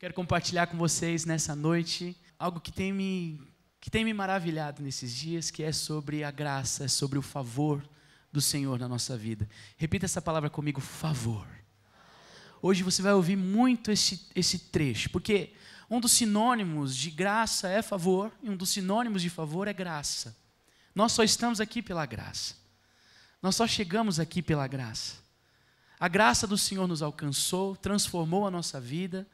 Quero compartilhar com vocês nessa noite algo que tem me maravilhado nesses dias, que é sobre a graça, é sobre o favor do Senhor na nossa vida. Repita essa palavra comigo, favor. Hoje você vai ouvir muito esse trecho, porque um dos sinônimos de graça é favor, e um dos sinônimos de favor é graça. Nós só estamos aqui pela graça. Nós só chegamos aqui pela graça. A graça do Senhor nos alcançou, transformou a nossa vida,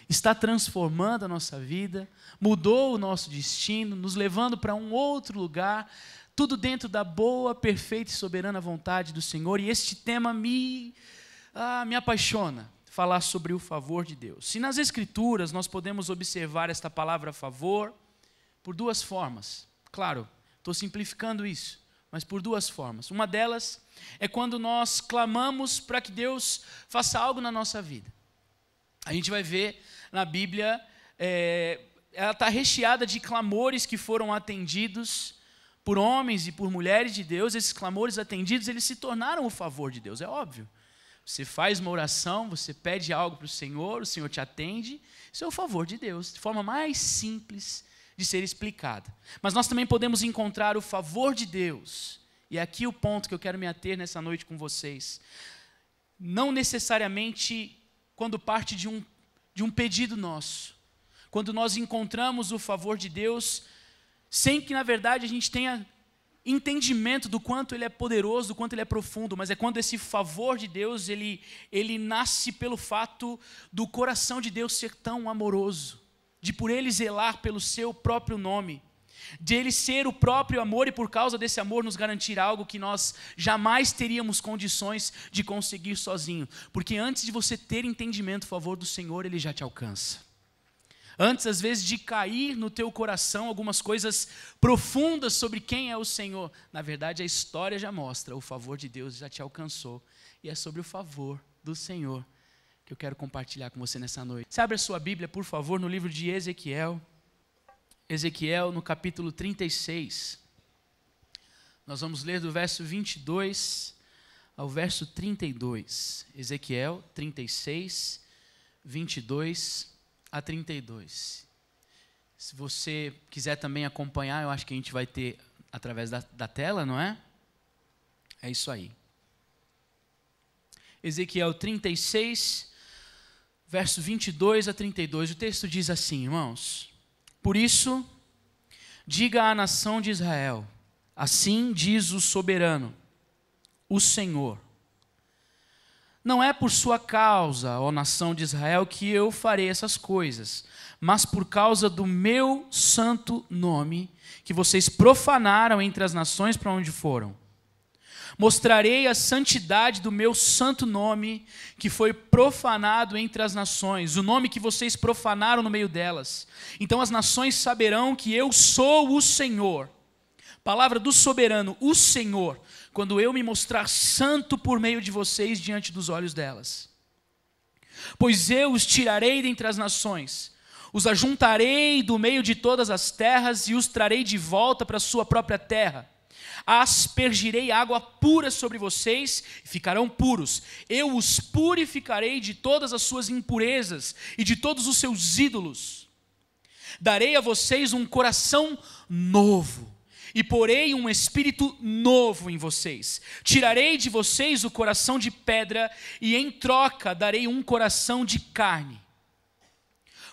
está transformando a nossa vida, mudou o nosso destino, nos levando para um outro lugar, tudo dentro da boa, perfeita e soberana vontade do Senhor. E este tema me apaixona, falar sobre o favor de Deus. Se nas Escrituras nós podemos observar esta palavra favor por duas formas. Claro, estou simplificando isso, mas por duas formas. Uma delas é quando nós clamamos para que Deus faça algo na nossa vida. A gente vai ver na Bíblia, ela está recheada de clamores que foram atendidos por homens e por mulheres de Deus. Esses clamores atendidos, eles se tornaram o favor de Deus, é óbvio. Você faz uma oração, você pede algo para o Senhor te atende, isso é o favor de Deus, de forma mais simples de ser explicada. Mas nós também podemos encontrar o favor de Deus, e é aqui o ponto que eu quero me ater nessa noite com vocês. Não necessariamente quando parte de um pedido nosso, quando nós encontramos o favor de Deus, sem que na verdade a gente tenha entendimento do quanto Ele é poderoso, do quanto Ele é profundo, mas é quando esse favor de Deus, ele nasce pelo fato do coração de Deus ser tão amoroso, de por Ele zelar pelo seu próprio nome, de Ele ser o próprio amor e por causa desse amor nos garantir algo que nós jamais teríamos condições de conseguir sozinho, porque antes de você ter entendimento do favor do Senhor, Ele já te alcança. Antes, às vezes, de cair no teu coração algumas coisas profundas sobre quem é o Senhor, na verdade a história já mostra, o favor de Deus já te alcançou, e é sobre o favor do Senhor que eu quero compartilhar com você nessa noite. Você abre a sua Bíblia, por favor, no livro de Ezequiel, no capítulo 36. Nós vamos ler do verso 22 ao verso 32. Ezequiel 36, 22 a 32. Se você quiser também acompanhar, eu acho que a gente vai ter através da tela, não é? É isso aí. Ezequiel 36, verso 22 a 32. O texto diz assim, irmãos: por isso, diga à nação de Israel, assim diz o soberano, o Senhor: não é por sua causa, ó nação de Israel, que eu farei essas coisas, mas por causa do meu santo nome, que vocês profanaram entre as nações para onde foram. Mostrarei a santidade do meu santo nome, que foi profanado entre as nações, o nome que vocês profanaram no meio delas. Então as nações saberão que eu sou o Senhor. Palavra do soberano, o Senhor, quando eu me mostrar santo por meio de vocês diante dos olhos delas. Pois eu os tirarei dentre as nações, os ajuntarei do meio de todas as terras e os trarei de volta para a sua própria terra. Aspergirei água pura sobre vocês e ficarão puros. Eu os purificarei de todas as suas impurezas e de todos os seus ídolos. Darei a vocês um coração novo e porei um espírito novo em vocês. Tirarei de vocês o coração de pedra e em troca darei um coração de carne.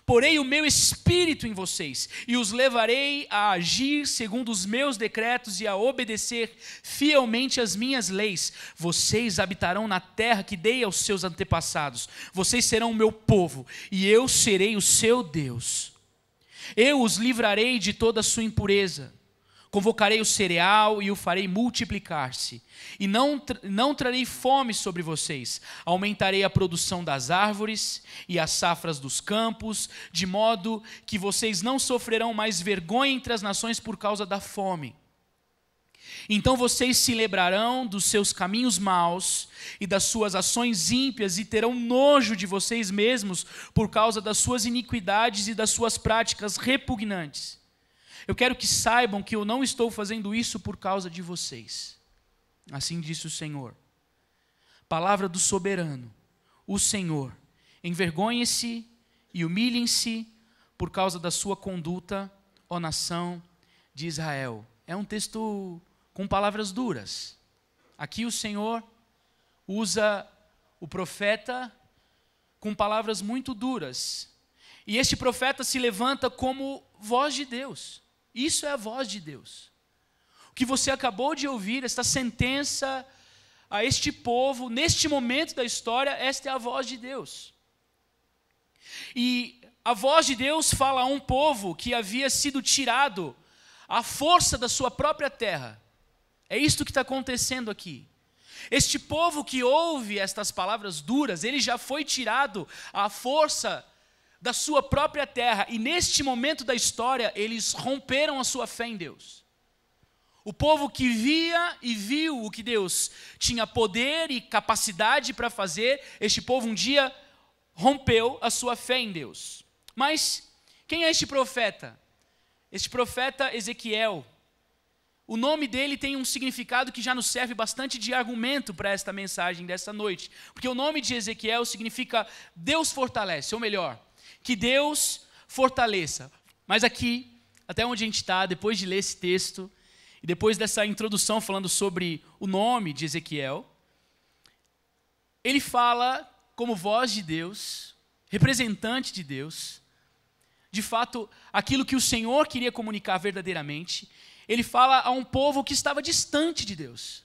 Porei o meu espírito em vocês e os levarei a agir segundo os meus decretos e a obedecer fielmente as minhas leis. Vocês habitarão na terra que dei aos seus antepassados. Vocês serão o meu povo e eu serei o seu Deus. Eu os livrarei de toda a sua impureza. Convocarei o cereal e o farei multiplicar-se. E não trarei fome sobre vocês. Aumentarei a produção das árvores e as safras dos campos, de modo que vocês não sofrerão mais vergonha entre as nações por causa da fome. Então vocês se lembrarão dos seus caminhos maus e das suas ações ímpias e terão nojo de vocês mesmos por causa das suas iniquidades e das suas práticas repugnantes. Eu quero que saibam que eu não estou fazendo isso por causa de vocês. Assim disse o Senhor. Palavra do soberano, o Senhor. Envergonhe-se e humilhem-se por causa da sua conduta, ó nação de Israel. É um texto com palavras duras. Aqui o Senhor usa o profeta com palavras muito duras. E este profeta se levanta como voz de Deus. Isso é a voz de Deus. O que você acabou de ouvir, esta sentença a este povo, neste momento da história, esta é a voz de Deus. E a voz de Deus fala a um povo que havia sido tirado à força da sua própria terra. É isto que está acontecendo aqui. Este povo que ouve estas palavras duras, ele já foi tirado à força da sua própria terra. E neste momento da história, eles romperam a sua fé em Deus. O povo que via e viu o que Deus tinha poder e capacidade para fazer, este povo um dia rompeu a sua fé em Deus. Mas quem é este profeta? Este profeta Ezequiel. O nome dele tem um significado que já nos serve bastante de argumento para esta mensagem dessa noite. Porque o nome de Ezequiel significa Deus fortalece, ou melhor, que Deus fortaleça. Mas aqui, até onde a gente está, depois de ler esse texto, e depois dessa introdução falando sobre o nome de Ezequiel, ele fala como voz de Deus, representante de Deus, de fato, aquilo que o Senhor queria comunicar verdadeiramente. Ele fala a um povo que estava distante de Deus.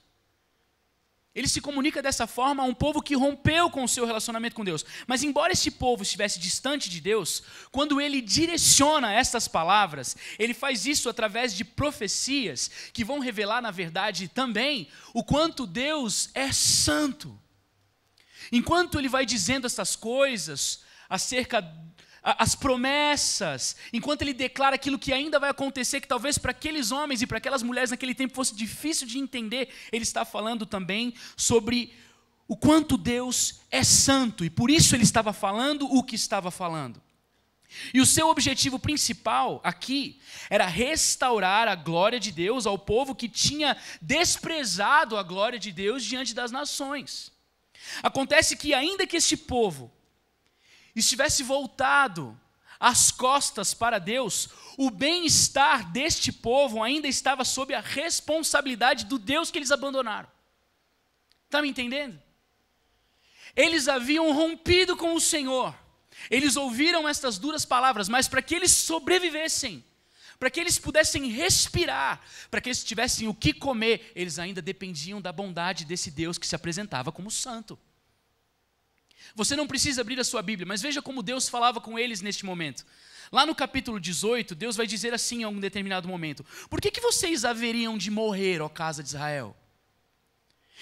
Ele se comunica dessa forma a um povo que rompeu com o seu relacionamento com Deus. Mas embora esse povo estivesse distante de Deus, quando ele direciona estas palavras, ele faz isso através de profecias que vão revelar, na verdade, também o quanto Deus é santo. Enquanto ele vai dizendo essas coisas acerca as promessas, enquanto ele declara aquilo que ainda vai acontecer, que talvez para aqueles homens e para aquelas mulheres naquele tempo fosse difícil de entender, ele está falando também sobre o quanto Deus é santo, e por isso ele estava falando o que estava falando. E o seu objetivo principal aqui era restaurar a glória de Deus ao povo que tinha desprezado a glória de Deus diante das nações. Acontece que ainda que este povo estivesse voltado as costas para Deus, o bem-estar deste povo ainda estava sob a responsabilidade do Deus que eles abandonaram. Está me entendendo? Eles haviam rompido com o Senhor, eles ouviram estas duras palavras, mas para que eles sobrevivessem, para que eles pudessem respirar, para que eles tivessem o que comer, eles ainda dependiam da bondade desse Deus que se apresentava como santo. Você não precisa abrir a sua Bíblia, mas veja como Deus falava com eles neste momento. Lá no capítulo 18, Deus vai dizer assim em algum determinado momento: por que vocês haveriam de morrer, ó casa de Israel?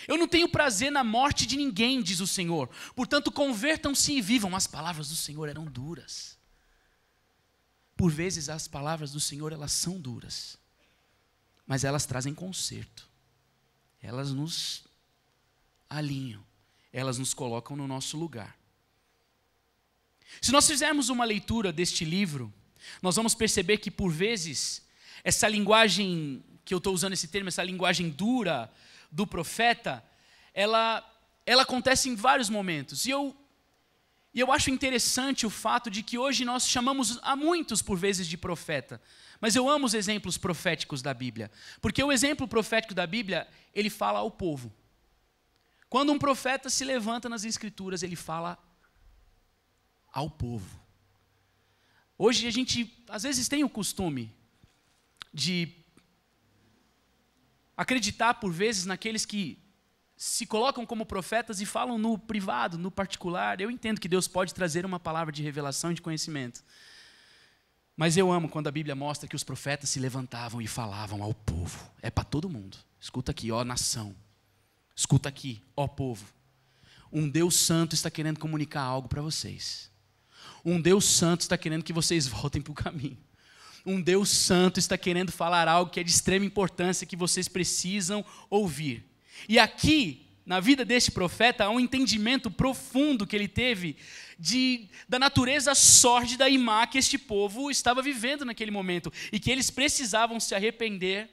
Eu não tenho prazer na morte de ninguém, diz o Senhor. Portanto, convertam-se e vivam. As palavras do Senhor eram duras. Por vezes as palavras do Senhor, elas são duras, mas elas trazem conserto. Elas nos alinham. Elas nos colocam no nosso lugar. Se nós fizermos uma leitura deste livro, nós vamos perceber que, por vezes, essa linguagem, que eu estou usando esse termo, essa linguagem dura do profeta, ela acontece em vários momentos. E eu acho interessante o fato de que hoje nós chamamos a muitos, por vezes, de profeta. Mas eu amo os exemplos proféticos da Bíblia. Porque o exemplo profético da Bíblia, ele fala ao povo. Quando um profeta se levanta nas Escrituras, ele fala ao povo. Hoje a gente, às vezes, tem o costume de acreditar, por vezes, naqueles que se colocam como profetas e falam no privado, no particular. Eu entendo que Deus pode trazer uma palavra de revelação e de conhecimento. Mas eu amo quando a Bíblia mostra que os profetas se levantavam e falavam ao povo. É para todo mundo. Escuta aqui, ó nação. Escuta aqui, ó povo, um Deus santo está querendo comunicar algo para vocês. Um Deus santo está querendo que vocês voltem para o caminho. Um Deus santo está querendo falar algo que é de extrema importância, que vocês precisam ouvir. E aqui, na vida deste profeta, há um entendimento profundo que ele teve da natureza sórdida e má que este povo estava vivendo naquele momento, e que eles precisavam se arrepender,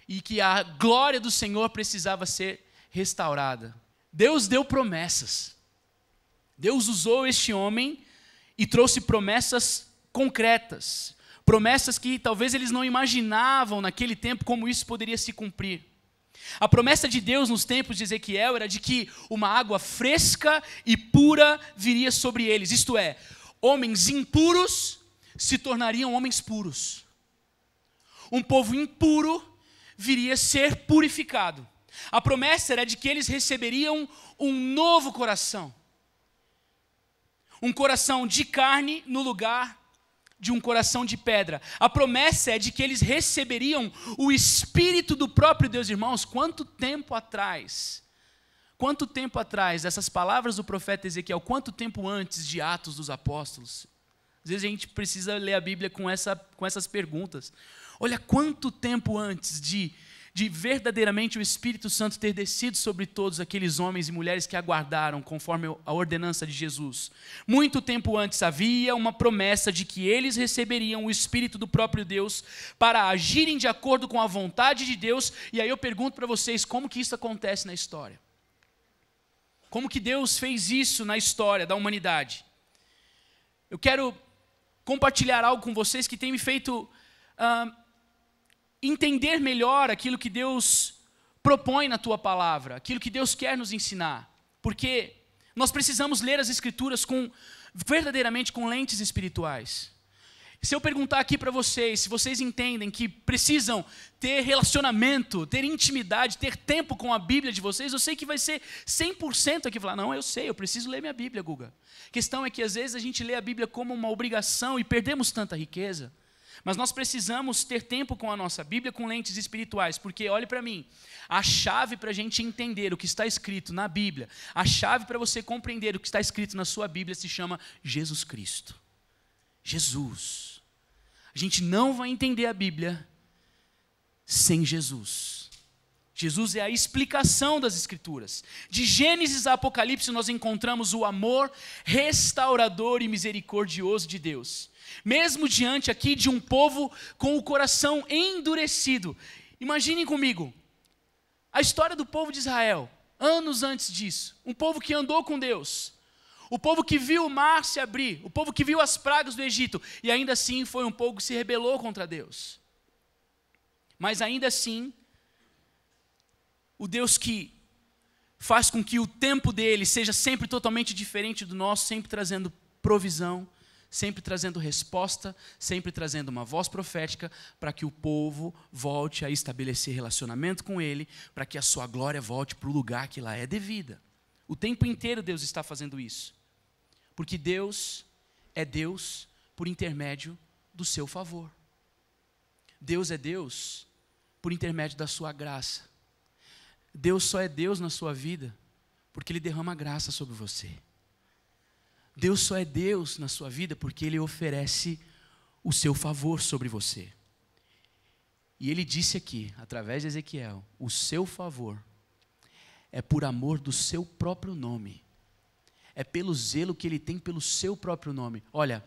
e que a glória do Senhor precisava ser restaurada. Deus deu promessas. Deus usou este homem e trouxe promessas concretas, promessas que talvez eles não imaginavam naquele tempo como isso poderia se cumprir. A promessa de Deus nos tempos de Ezequiel era de que uma água fresca e pura viria sobre eles, isto é, homens impuros se tornariam homens puros. Um povo impuro viria a ser purificado. A promessa era de que eles receberiam um novo coração. Um coração de carne no lugar de um coração de pedra. A promessa é de que eles receberiam o Espírito do próprio Deus. Irmãos, quanto tempo atrás essas palavras do profeta Ezequiel, quanto tempo antes de Atos dos Apóstolos? Às vezes a gente precisa ler a Bíblia com essas perguntas. Olha quanto tempo antes de verdadeiramente o Espírito Santo ter descido sobre todos aqueles homens e mulheres que aguardaram conforme a ordenança de Jesus. Muito tempo antes havia uma promessa de que eles receberiam o Espírito do próprio Deus para agirem de acordo com a vontade de Deus. E aí eu pergunto para vocês, como que isso acontece na história? Como que Deus fez isso na história da humanidade? Eu quero compartilhar algo com vocês que tem me feito entender melhor aquilo que Deus propõe na tua palavra, aquilo que Deus quer nos ensinar, porque nós precisamos ler as Escrituras verdadeiramente com lentes espirituais. Se eu perguntar aqui para vocês, se vocês entendem que precisam ter relacionamento, ter intimidade, ter tempo com a Bíblia de vocês, eu sei que vai ser 100% aqui falar, não, eu sei, eu preciso ler minha Bíblia, Guga. A questão é que às vezes a gente lê a Bíblia como uma obrigação e perdemos tanta riqueza. Mas nós precisamos ter tempo com a nossa Bíblia com lentes espirituais, porque, olhe para mim, a chave para a gente entender o que está escrito na Bíblia, a chave para você compreender o que está escrito na sua Bíblia se chama Jesus Cristo. Jesus. A gente não vai entender a Bíblia sem Jesus. Jesus é a explicação das Escrituras. De Gênesis a Apocalipse nós encontramos o amor restaurador e misericordioso de Deus. Mesmo diante aqui de um povo com o coração endurecido. Imaginem comigo, a história do povo de Israel, anos antes disso. Um povo que andou com Deus. O povo que viu o mar se abrir. O povo que viu as pragas do Egito. E ainda assim foi um povo que se rebelou contra Deus. Mas ainda assim, o Deus que faz com que o tempo dele seja sempre totalmente diferente do nosso, sempre trazendo provisão, sempre trazendo resposta, sempre trazendo uma voz profética para que o povo volte a estabelecer relacionamento com ele, para que a sua glória volte para o lugar que lá é devida. O tempo inteiro Deus está fazendo isso, porque Deus é Deus por intermédio do seu favor. Deus é Deus por intermédio da sua graça. Deus só é Deus na sua vida porque Ele derrama graça sobre você. Deus só é Deus na sua vida porque Ele oferece o seu favor sobre você. E Ele disse aqui, através de Ezequiel, o seu favor é por amor do seu próprio nome. É pelo zelo que Ele tem pelo seu próprio nome. Olha,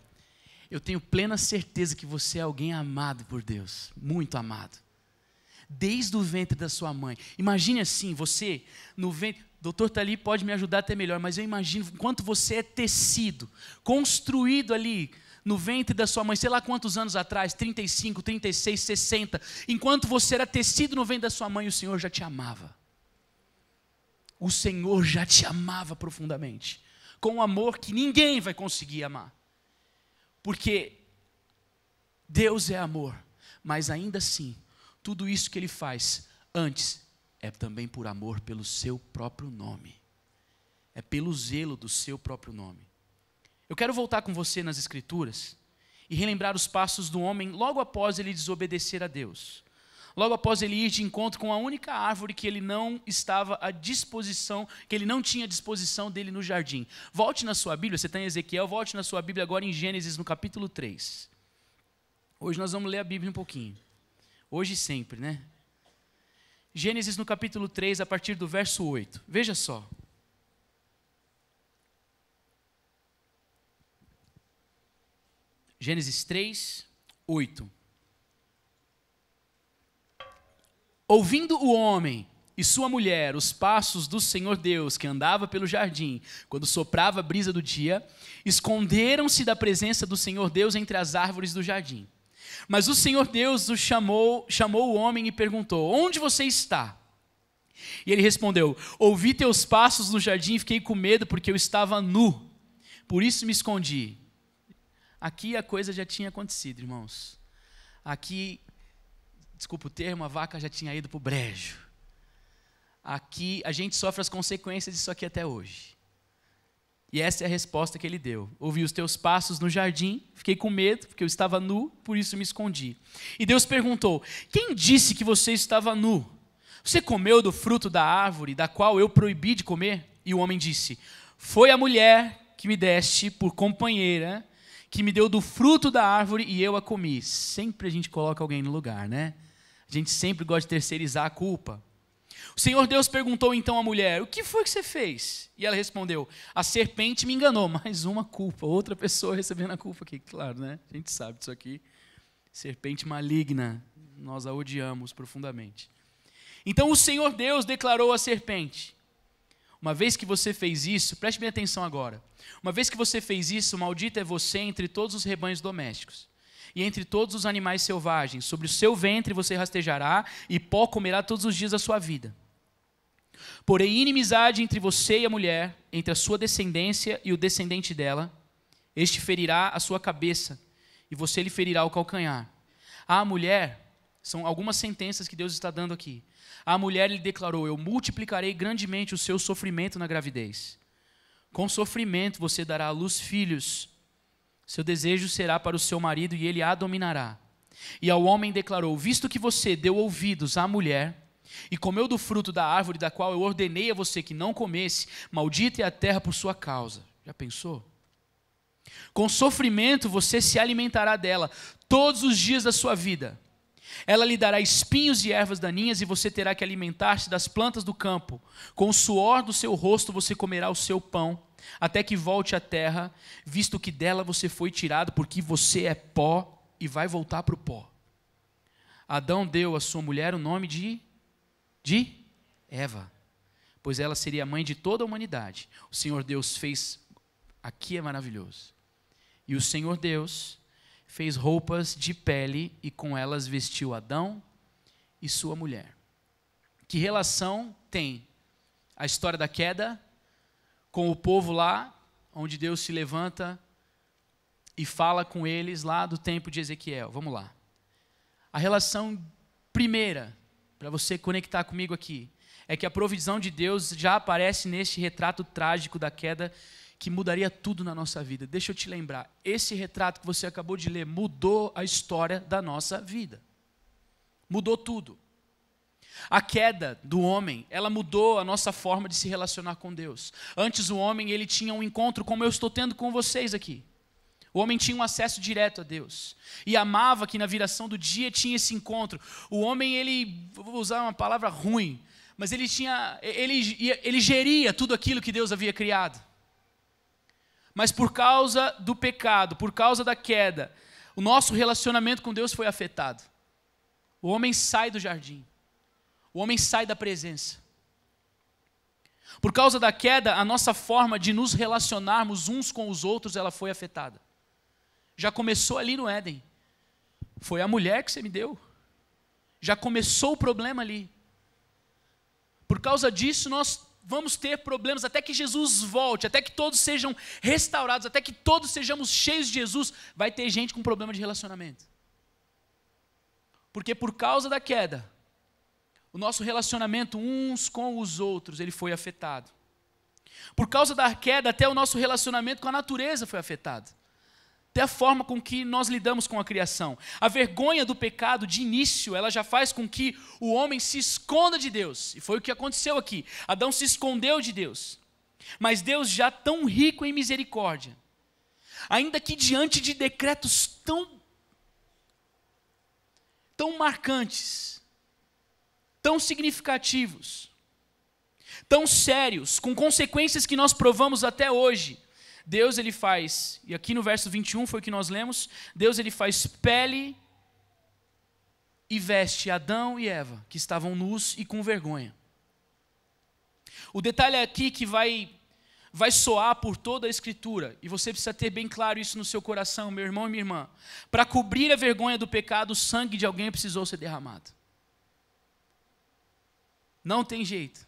eu tenho plena certeza que você é alguém amado por Deus, muito amado. Desde o ventre da sua mãe. Imagine assim, você no ventre. O doutor Tali pode me ajudar até melhor, mas eu imagino quanto você é tecido, construído ali no ventre da sua mãe, sei lá quantos anos atrás, 35, 36, 60. Enquanto você era tecido no ventre da sua mãe, o Senhor já te amava. O Senhor já te amava profundamente, com um amor que ninguém vai conseguir amar. Porque Deus é amor, mas ainda assim, tudo isso que Ele faz antes é também por amor pelo seu próprio nome. É pelo zelo do seu próprio nome. Eu quero voltar com você nas Escrituras e relembrar os passos do homem logo após ele desobedecer a Deus. Logo após ele ir de encontro com a única árvore que ele não estava à disposição, que ele não tinha à disposição dele no jardim. Volte na sua Bíblia, você está em Ezequiel, volte na sua Bíblia agora em Gênesis, no capítulo 3. Hoje nós vamos ler a Bíblia um pouquinho. Hoje e sempre, né? Gênesis no capítulo 3, a partir do verso 8. Veja só. Gênesis 3, 8. Ouvindo o homem e sua mulher os passos do Senhor Deus, que andava pelo jardim, quando soprava a brisa do dia, esconderam-se da presença do Senhor Deus entre as árvores do jardim. Mas o Senhor Deus chamou o homem e perguntou: onde você está? E ele respondeu: ouvi teus passos no jardim e fiquei com medo porque eu estava nu, por isso me escondi. Aqui a coisa já tinha acontecido, irmãos. Aqui, desculpa o termo, a vaca já tinha ido para o brejo. Aqui a gente sofre as consequências disso aqui até hoje. E essa é a resposta que ele deu. Ouvi os teus passos no jardim, fiquei com medo, porque eu estava nu, por isso me escondi. E Deus perguntou: quem disse que você estava nu? Você comeu do fruto da árvore, da qual eu proibi de comer? E o homem disse: foi a mulher que me deste por companheira, que me deu do fruto da árvore e eu a comi. Sempre a gente coloca alguém no lugar, né? A gente sempre gosta de terceirizar a culpa. O Senhor Deus perguntou então à mulher: o que foi que você fez? E ela respondeu: a serpente me enganou. Mais uma culpa, outra pessoa recebendo a culpa aqui, claro, né? A gente sabe disso aqui. Serpente maligna, nós a odiamos profundamente. Então o Senhor Deus declarou à serpente: uma vez que você fez isso, preste bem atenção agora. Uma vez que você fez isso, maldito é você entre todos os rebanhos domésticos e entre todos os animais selvagens. Sobre o seu ventre você rastejará e pó comerá todos os dias da sua vida. Porém, inimizade entre você e a mulher, entre a sua descendência e o descendente dela. Este ferirá a sua cabeça e você lhe ferirá o calcanhar. À mulher, são algumas sentenças que Deus está dando aqui. À mulher ele declarou: eu multiplicarei grandemente o seu sofrimento na gravidez. Com sofrimento você dará à luz filhos. Seu desejo será para o seu marido e ele a dominará. E ao homem declarou: visto que você deu ouvidos à mulher e comeu do fruto da árvore da qual eu ordenei a você que não comesse, maldita é a terra por sua causa. Já pensou? Com sofrimento você se alimentará dela todos os dias da sua vida. Ela lhe dará espinhos e ervas daninhas e você terá que alimentar-se das plantas do campo. Com o suor do seu rosto você comerá o seu pão, até que volte à terra, visto que dela você foi tirado, porque você é pó e vai voltar para o pó. Adão deu à sua mulher o nome de Eva, pois ela seria a mãe de toda a humanidade. O Senhor Deus fez, aqui é maravilhoso, e o Senhor Deus fez roupas de pele e com elas vestiu Adão e sua mulher. Que relação tem a história da queda com o povo lá, onde Deus se levanta e fala com eles lá do tempo de Ezequiel? Vamos lá. A relação primeira, para você conectar comigo aqui, é que a provisão de Deus já aparece neste retrato trágico da queda que mudaria tudo na nossa vida. Deixa eu te lembrar, esse retrato que você acabou de ler mudou a história da nossa vida. Mudou tudo. A queda do homem, ela mudou a nossa forma de se relacionar com Deus. Antes o homem, ele tinha um encontro como eu estou tendo com vocês aqui. O homem tinha um acesso direto a Deus. E amava que na viração do dia tinha esse encontro. O homem, ele, vou usar uma palavra ruim, mas ele geria tudo aquilo que Deus havia criado. Mas por causa do pecado, por causa da queda, o nosso relacionamento com Deus foi afetado. O homem sai do jardim. O homem sai da presença. Por causa da queda, a nossa forma de nos relacionarmos uns com os outros, ela foi afetada. Já começou ali no Éden. Foi a mulher que você me deu. Já começou o problema ali. Por causa disso, nós vamos ter problemas até que Jesus volte, até que todos sejam restaurados, até que todos sejamos cheios de Jesus, vai ter gente com problema de relacionamento. Porque por causa da queda, o nosso relacionamento uns com os outros, ele foi afetado. Por causa da queda, até o nosso relacionamento com a natureza foi afetado. Até a forma com que nós lidamos com a criação. A vergonha do pecado, de início, ela já faz com que o homem se esconda de Deus. E foi o que aconteceu aqui. Adão se escondeu de Deus. Mas Deus, já tão rico em misericórdia, ainda que diante de decretos tão marcantes, tão significativos, tão sérios, com consequências que nós provamos até hoje, Deus, ele faz, e aqui no verso 21 foi o que nós lemos, Deus, ele faz pele e veste Adão e Eva, que estavam nus e com vergonha. O detalhe aqui que vai soar por toda a Escritura, e você precisa ter bem claro isso no seu coração, meu irmão e minha irmã. Para cobrir a vergonha do pecado, o sangue de alguém precisou ser derramado. Não tem jeito.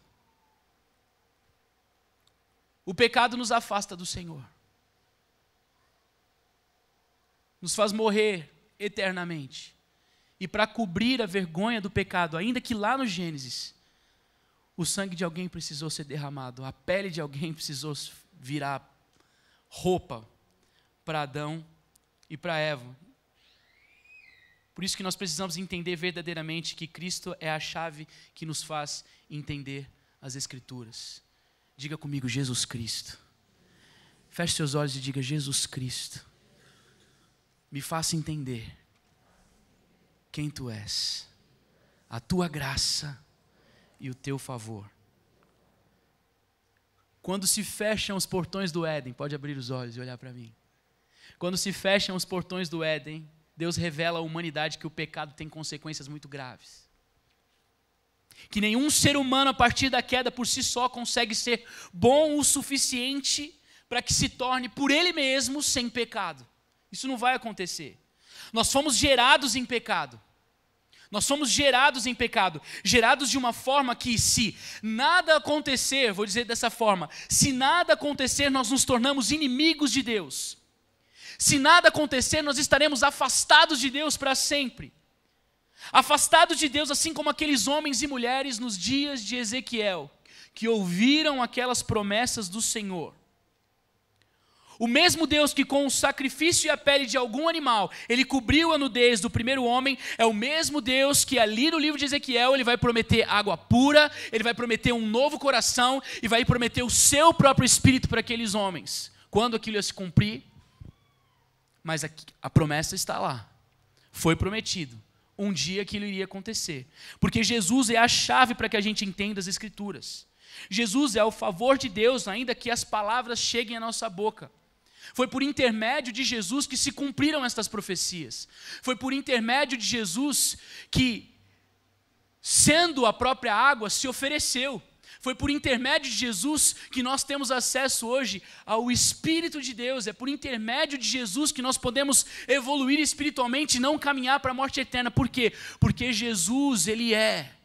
O pecado nos afasta do Senhor. Nos faz morrer eternamente. E para cobrir a vergonha do pecado, ainda que lá no Gênesis, o sangue de alguém precisou ser derramado, a pele de alguém precisou virar roupa para Adão e para Eva. Por isso que nós precisamos entender verdadeiramente que Cristo é a chave que nos faz entender as Escrituras. Diga comigo, Jesus Cristo. Feche seus olhos e diga, Jesus Cristo, me faça entender quem Tu és, a Tua graça e o Teu favor. Quando se fecham os portões do Éden, pode abrir os olhos e olhar para mim. Quando se fecham os portões do Éden, Deus revela à humanidade que o pecado tem consequências muito graves. Que nenhum ser humano a partir da queda por si só consegue ser bom o suficiente para que se torne por ele mesmo sem pecado. Isso não vai acontecer. Nós fomos gerados em pecado. Nós somos gerados em pecado, gerados de uma forma que se nada acontecer, vou dizer dessa forma, se nada acontecer nós nos tornamos inimigos de Deus. Se nada acontecer nós estaremos afastados de Deus para sempre. Afastados de Deus assim como aqueles homens e mulheres nos dias de Ezequiel, que ouviram aquelas promessas do Senhor. O mesmo Deus que com o sacrifício e a pele de algum animal, ele cobriu a nudez do primeiro homem, é o mesmo Deus que ali no livro de Ezequiel, ele vai prometer água pura, ele vai prometer um novo coração e vai prometer o seu próprio espírito para aqueles homens. Quando aquilo ia se cumprir? Mas a promessa está lá. Foi prometido. Um dia aquilo iria acontecer. Porque Jesus é a chave para que a gente entenda as Escrituras. Jesus é o favor de Deus, ainda que as palavras cheguem à nossa boca. Foi por intermédio de Jesus que se cumpriram estas profecias. Foi por intermédio de Jesus que, sendo a própria água, se ofereceu. Foi por intermédio de Jesus que nós temos acesso hoje ao Espírito de Deus. É por intermédio de Jesus que nós podemos evoluir espiritualmente e não caminhar para a morte eterna. Por quê? Porque Jesus, Ele é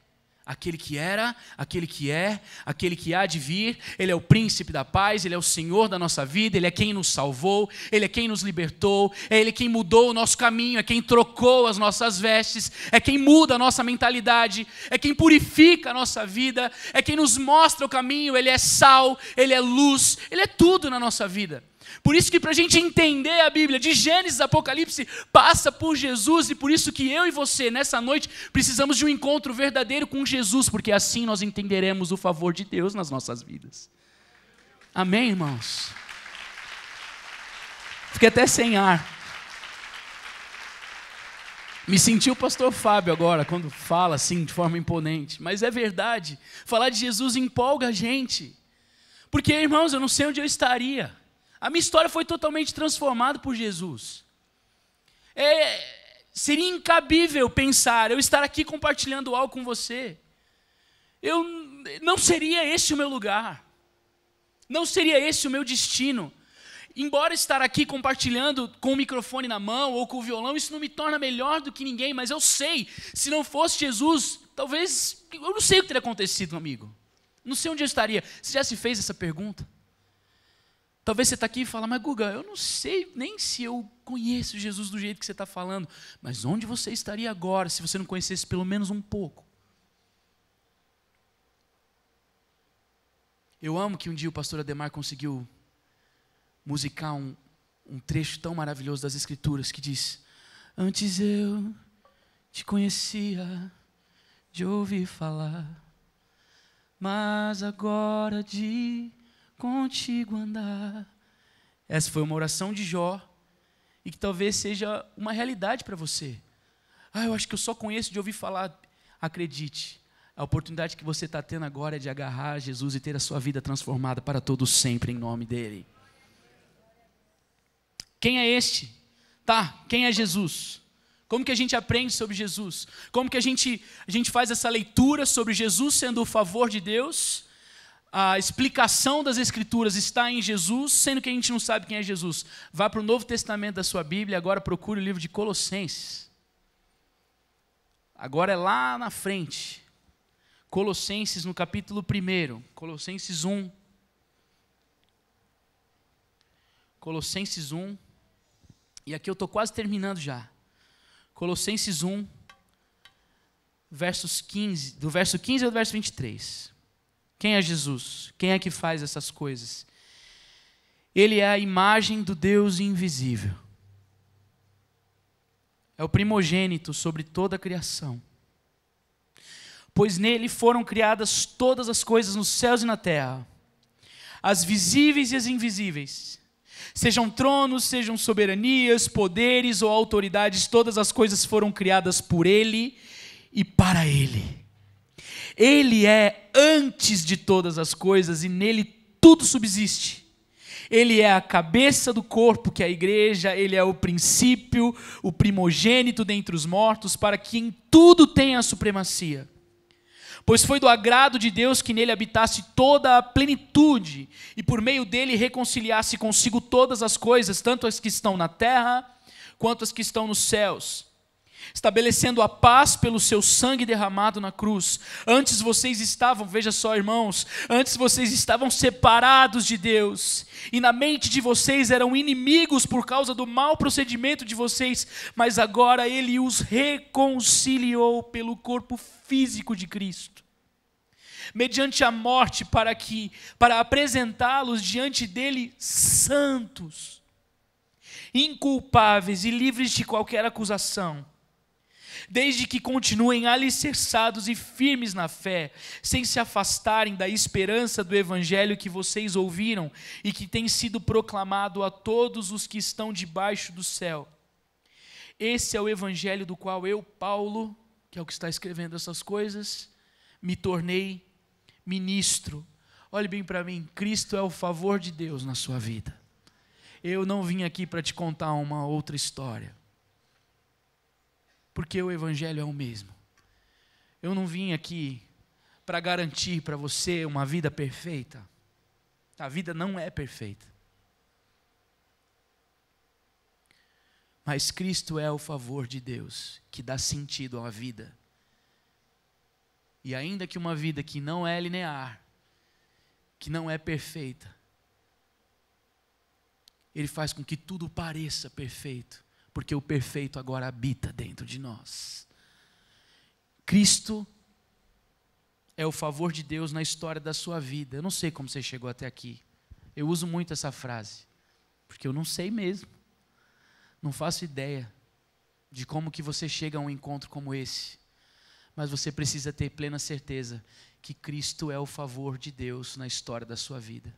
aquele que era, aquele que é, aquele que há de vir. Ele é o príncipe da paz, Ele é o Senhor da nossa vida, Ele é quem nos salvou, Ele é quem nos libertou, é Ele quem mudou o nosso caminho, é quem trocou as nossas vestes, é quem muda a nossa mentalidade, é quem purifica a nossa vida, é quem nos mostra o caminho. Ele é sal, Ele é luz, Ele é tudo na nossa vida. Por isso que para a gente entender a Bíblia, de Gênesis a Apocalipse, passa por Jesus, e por isso que eu e você, nessa noite, precisamos de um encontro verdadeiro com Jesus, porque assim nós entenderemos o favor de Deus nas nossas vidas. Amém, irmãos? Fiquei até sem ar. Me senti o pastor Fábio agora, quando fala assim, de forma imponente, mas é verdade, falar de Jesus empolga a gente, porque, irmãos, eu não sei onde eu estaria. A minha história foi totalmente transformada por Jesus. Seria incabível pensar, eu estar aqui compartilhando algo com você. Não seria esse o meu lugar. Não seria esse o meu destino. Embora estar aqui compartilhando com o microfone na mão ou com o violão, isso não me torna melhor do que ninguém, mas eu sei, se não fosse Jesus, talvez, eu não sei o que teria acontecido, amigo. Não sei onde eu estaria. Você já se fez essa pergunta? Talvez você está aqui e fala, mas Guga, eu não sei nem se eu conheço Jesus do jeito que você está falando, mas onde você estaria agora se você não conhecesse pelo menos um pouco? Eu amo que um dia o pastor Ademar conseguiu musicar um trecho tão maravilhoso das Escrituras que diz: antes eu te conhecia de ouvir falar, mas agora de contigo andar. Essa foi uma oração de Jó, e que talvez seja uma realidade para você. Eu acho que eu só conheço de ouvir falar. Acredite, a oportunidade que você está tendo agora é de agarrar Jesus e ter a sua vida transformada para todo sempre, em nome dEle. Quem é este? Quem é Jesus? Como que a gente aprende sobre Jesus? Como que a gente faz essa leitura sobre Jesus sendo o favor de Deus? a explicação das Escrituras está em Jesus, sendo que a gente não sabe quem é Jesus. Vá para o Novo Testamento da sua Bíblia, agora procure o livro de Colossenses. Agora é lá na frente. Colossenses no capítulo 1, Colossenses 1. Colossenses 1, e aqui eu estou quase terminando já. Colossenses 1, versos 15, do verso 15 ao verso 23. Quem é Jesus? Quem é que faz essas coisas? Ele é a imagem do Deus invisível. É o primogênito sobre toda a criação. Pois nele foram criadas todas as coisas nos céus e na terra, as visíveis e as invisíveis. Sejam tronos, sejam soberanias, poderes ou autoridades, todas as coisas foram criadas por Ele e para Ele. Ele é antes de todas as coisas e nele tudo subsiste. Ele é a cabeça do corpo, que é a igreja, Ele é o princípio, o primogênito dentre os mortos, para que em tudo tenha a supremacia. Pois foi do agrado de Deus que nele habitasse toda a plenitude, e por meio dele reconciliasse consigo todas as coisas, tanto as que estão na terra, quanto as que estão nos céus, estabelecendo a paz pelo seu sangue derramado na cruz. Antes vocês estavam, veja só, irmãos, antes vocês estavam separados de Deus, e na mente de vocês eram inimigos por causa do mau procedimento de vocês, mas agora Ele os reconciliou pelo corpo físico de Cristo, mediante a morte, para apresentá-los diante dele santos, inculpáveis e livres de qualquer acusação, desde que continuem alicerçados e firmes na fé, sem se afastarem da esperança do evangelho que vocês ouviram e que tem sido proclamado a todos os que estão debaixo do céu. Esse é o evangelho do qual eu, Paulo, que é o que está escrevendo essas coisas, me tornei ministro. Olhe bem para mim, Cristo é o favor de Deus na sua vida. Eu não vim aqui para te contar uma outra história, porque o evangelho é o mesmo. Eu não vim aqui para garantir para você uma vida perfeita. A vida não é perfeita. Mas Cristo é o favor de Deus que dá sentido à vida. E ainda que uma vida que não é linear, que não é perfeita, Ele faz com que tudo pareça perfeito, porque o perfeito agora habita dentro de nós. Cristo é o favor de Deus na história da sua vida. Eu não sei como você chegou até aqui. Eu uso muito essa frase, porque eu não sei mesmo. Não faço ideia de como que você chega a um encontro como esse. Mas você precisa ter plena certeza que Cristo é o favor de Deus na história da sua vida.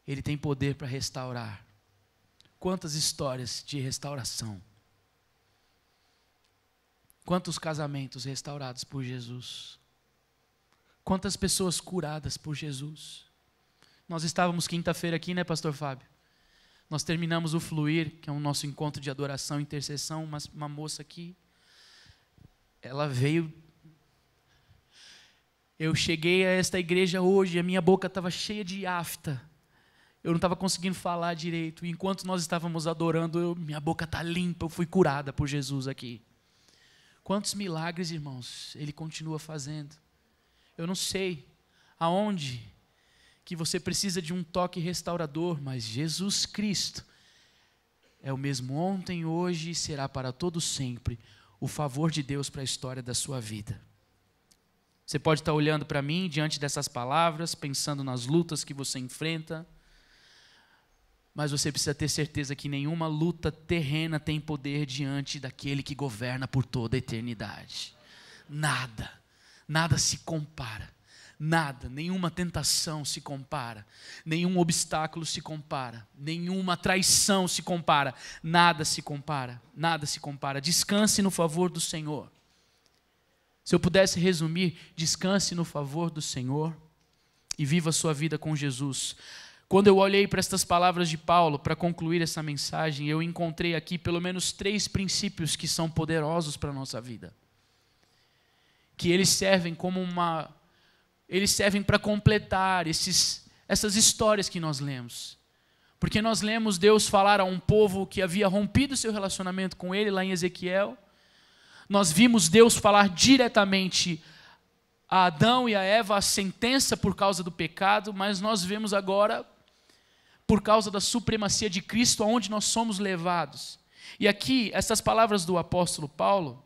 Ele tem poder para restaurar. Quantas histórias de restauração. Quantos casamentos restaurados por Jesus. Quantas pessoas curadas por Jesus. Nós estávamos quinta-feira aqui, né, pastor Fábio? Nós terminamos o Fluir, que é o nosso encontro de adoração e intercessão, uma moça aqui, ela veio, eu cheguei a esta igreja hoje, a minha boca estava cheia de afta, eu não estava conseguindo falar direito, e enquanto nós estávamos adorando, minha boca está limpa, eu fui curada por Jesus aqui. Quantos milagres, irmãos, Ele continua fazendo. Eu não sei aonde que você precisa de um toque restaurador, mas Jesus Cristo é o mesmo ontem, hoje e será para todo sempre o favor de Deus para a história da sua vida. Você pode estar olhando para mim diante dessas palavras, pensando nas lutas que você enfrenta, mas você precisa ter certeza que nenhuma luta terrena tem poder diante daquele que governa por toda a eternidade. Nada, nada se compara. Nada, nenhuma tentação se compara, nenhum obstáculo se compara, nenhuma traição se compara, nada se compara, nada se compara. Descanse no favor do Senhor. Se eu pudesse resumir, descanse no favor do Senhor e viva a sua vida com Jesus. Quando eu olhei para estas palavras de Paulo, para concluir essa mensagem, eu encontrei aqui pelo menos 3 princípios que são poderosos para a nossa vida. Que eles servem como eles servem para completar essas histórias que nós lemos. Porque nós lemos Deus falar a um povo que havia rompido seu relacionamento com ele, lá em Ezequiel. Nós vimos Deus falar diretamente a Adão e a Eva a sentença por causa do pecado, mas nós vemos agora, por causa da supremacia de Cristo, aonde nós somos levados. E aqui, essas palavras do apóstolo Paulo,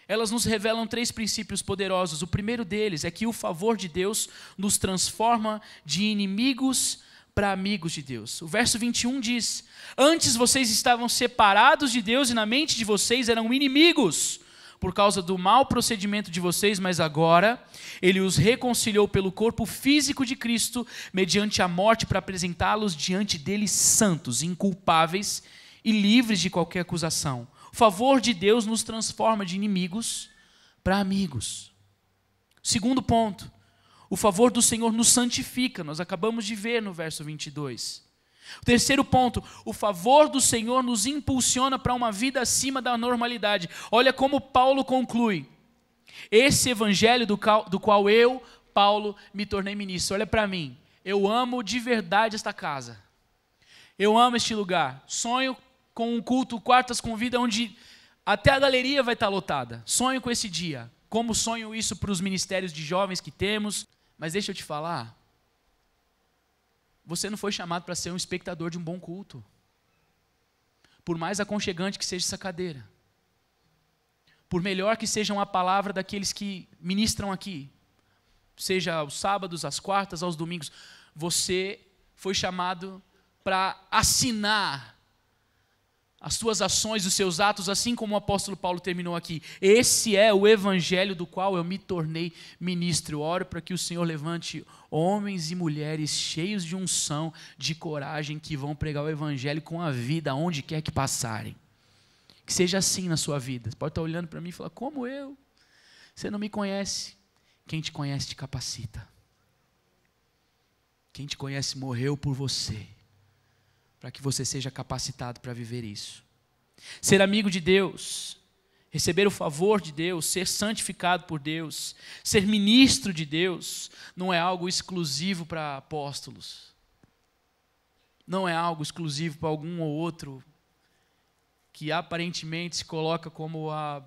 elas nos revelam 3 princípios poderosos. O primeiro deles é que o favor de Deus nos transforma de inimigos para amigos de Deus. O verso 21 diz: antes vocês estavam separados de Deus e na mente de vocês eram inimigos por causa do mau procedimento de vocês, mas agora Ele os reconciliou pelo corpo físico de Cristo, mediante a morte, para apresentá-los diante dele santos, inculpáveis e livres de qualquer acusação. O favor de Deus nos transforma de inimigos para amigos. Segundo ponto, o favor do Senhor nos santifica, nós acabamos de ver no verso 22. O terceiro ponto, o favor do Senhor nos impulsiona para uma vida acima da normalidade. Olha como Paulo conclui: esse evangelho do qual eu, Paulo, me tornei ministro. Olha para mim, eu amo de verdade esta casa. Eu amo este lugar. Sonho com um culto quartas com vida onde até a galeria vai estar lotada. Sonho com esse dia. Como sonho isso para os ministérios de jovens que temos. Mas deixa eu te falar, você não foi chamado para ser um espectador de um bom culto. Por mais aconchegante que seja essa cadeira, por melhor que seja a palavra daqueles que ministram aqui, seja aos sábados, às quartas, aos domingos, você foi chamado para assinar as suas ações, os seus atos, assim como o apóstolo Paulo terminou aqui. Esse é o evangelho do qual eu me tornei ministro. Eu oro para que o Senhor levante homens e mulheres cheios de unção, de coragem, que vão pregar o evangelho com a vida, aonde quer que passarem. Que seja assim na sua vida. Você pode estar olhando para mim e falar: como eu? Você não me conhece. Quem te conhece te capacita. Quem te conhece morreu por você, para que você seja capacitado para viver isso. Ser amigo de Deus, receber o favor de Deus, ser santificado por Deus, ser ministro de Deus, não é algo exclusivo para apóstolos. Não é algo exclusivo para algum ou outro que aparentemente se coloca como a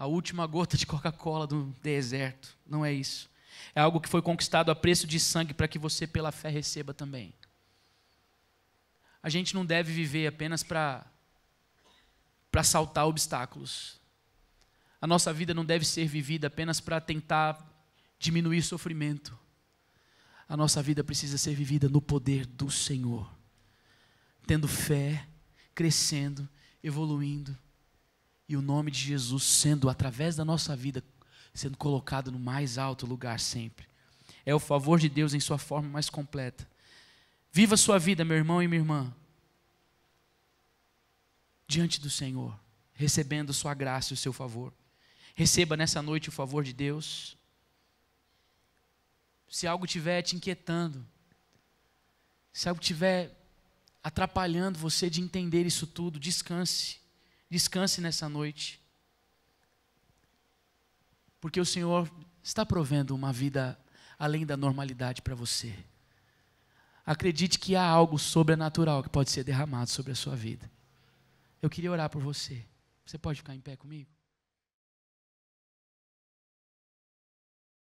última gota de Coca-Cola do deserto. Não é isso. É algo que foi conquistado a preço de sangue para que você pela fé receba também. A gente não deve viver apenas para saltar obstáculos. A nossa vida não deve ser vivida apenas para tentar diminuir sofrimento. A nossa vida precisa ser vivida no poder do Senhor, tendo fé, crescendo, evoluindo, e o nome de Jesus sendo, através da nossa vida, sendo colocado no mais alto lugar sempre. É o favor de Deus em sua forma mais completa. Viva a sua vida, meu irmão e minha irmã, diante do Senhor, recebendo sua graça e o seu favor. Receba nessa noite o favor de Deus. Se algo estiver te inquietando, se algo estiver atrapalhando você de entender isso tudo, descanse. Descanse nessa noite. Porque o Senhor está provendo uma vida além da normalidade para você. Acredite que há algo sobrenatural que pode ser derramado sobre a sua vida. Eu queria orar por você. Você pode ficar em pé comigo?